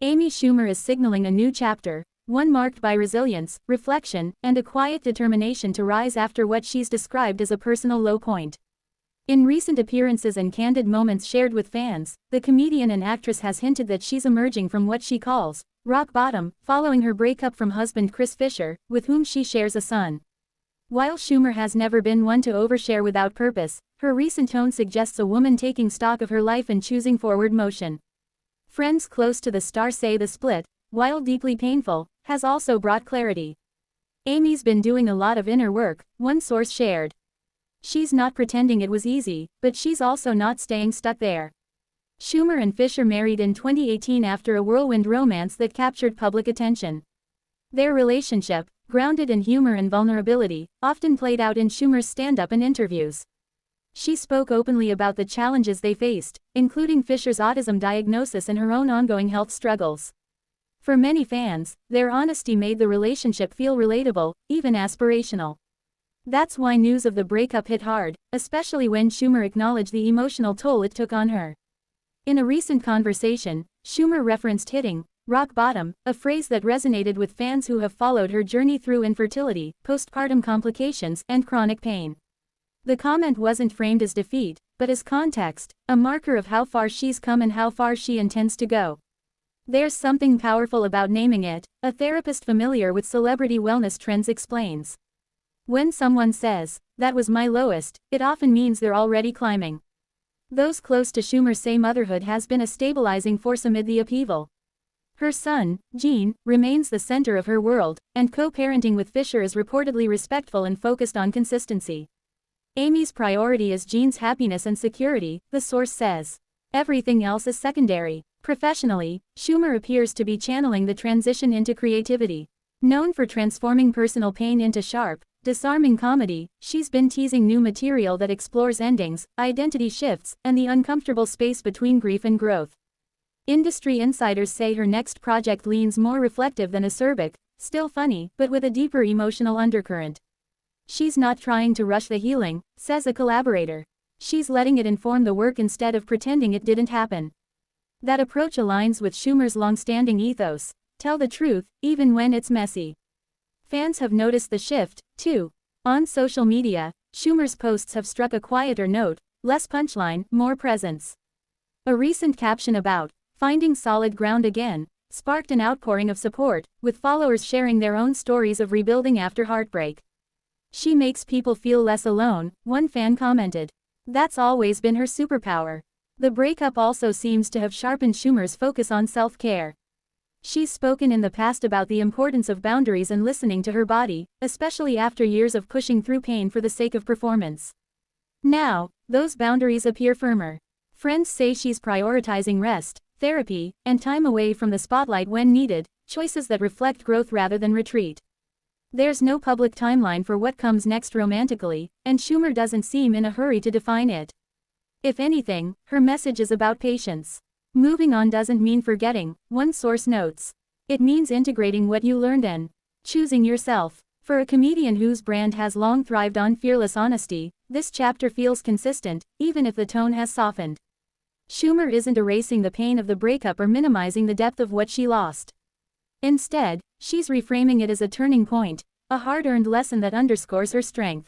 Amy Schumer is signaling a new chapter, one marked by resilience, reflection, and a quiet determination to rise after what she's described as a personal low point. In recent appearances and candid moments shared with fans, the comedian and actress has hinted that she's emerging from what she calls rock bottom, following her breakup from husband Chris Fisher, with whom she shares a son. While Schumer has never been one to overshare without purpose, her recent tone suggests a woman taking stock of her life and choosing forward motion. Friends close to the star say the split, while deeply painful, has also brought clarity. Amy's been doing a lot of inner work, one source shared. She's not pretending it was easy, but she's also not staying stuck there. Schumer and Fisher married in 2018 after a whirlwind romance that captured public attention. Their relationship, grounded in humor and vulnerability, often played out in Schumer's stand-up and interviews. She spoke openly about the challenges they faced, including Fisher's autism diagnosis and her own ongoing health struggles. For many fans, their honesty made the relationship feel relatable, even aspirational. That's why news of the breakup hit hard, especially when Schumer acknowledged the emotional toll it took on her. In a recent conversation, Schumer referenced hitting rock bottom, a phrase that resonated with fans who have followed her journey through infertility, postpartum complications, and chronic pain. The comment wasn't framed as defeat, but as context, a marker of how far she's come and how far she intends to go. There's something powerful about naming it, a therapist familiar with celebrity wellness trends explains. When someone says, "That was my lowest," it often means they're already climbing. Those close to Schumer say motherhood has been a stabilizing force amid the upheaval. Her son, Gene, remains the center of her world, and co-parenting with Fisher is reportedly respectful and focused on consistency. Amy's priority is Gene's happiness and security, the source says. Everything else is secondary. Professionally, Schumer appears to be channeling the transition into creativity. Known for transforming personal pain into sharp, disarming comedy, she's been teasing new material that explores endings, identity shifts, and the uncomfortable space between grief and growth. Industry insiders say her next project leans more reflective than acerbic, still funny, but with a deeper emotional undercurrent. She's not trying to rush the healing, says a collaborator. She's letting it inform the work instead of pretending it didn't happen. That approach aligns with Schumer's long-standing ethos: tell the truth, even when it's messy. Fans have noticed the shift, too. On social media, Schumer's posts have struck a quieter note, less punchline, more presence. A recent caption about finding solid ground again sparked an outpouring of support, with followers sharing their own stories of rebuilding after heartbreak. She makes people feel less alone, one fan commented. That's always been her superpower. The breakup also seems to have sharpened Schumer's focus on self-care. She's spoken in the past about the importance of boundaries and listening to her body, especially after years of pushing through pain for the sake of performance. Now, those boundaries appear firmer. Friends say she's prioritizing rest, therapy, and time away from the spotlight when needed, choices that reflect growth rather than retreat. There's no public timeline for what comes next romantically, and Schumer doesn't seem in a hurry to define it. If anything, her message is about patience. Moving on doesn't mean forgetting, one source notes. It means integrating what you learned and choosing yourself. For a comedian whose brand has long thrived on fearless honesty, this chapter feels consistent, even if the tone has softened. Schumer isn't erasing the pain of the breakup or minimizing the depth of what she lost. Instead, she's reframing it as a turning point, a hard-earned lesson that underscores her strength.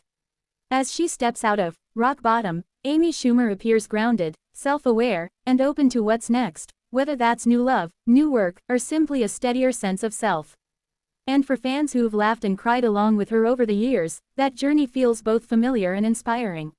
As she steps out of rock bottom, Amy Schumer appears grounded, self-aware, and open to what's next, whether that's new love, new work, or simply a steadier sense of self. And for fans who've laughed and cried along with her over the years, that journey feels both familiar and inspiring.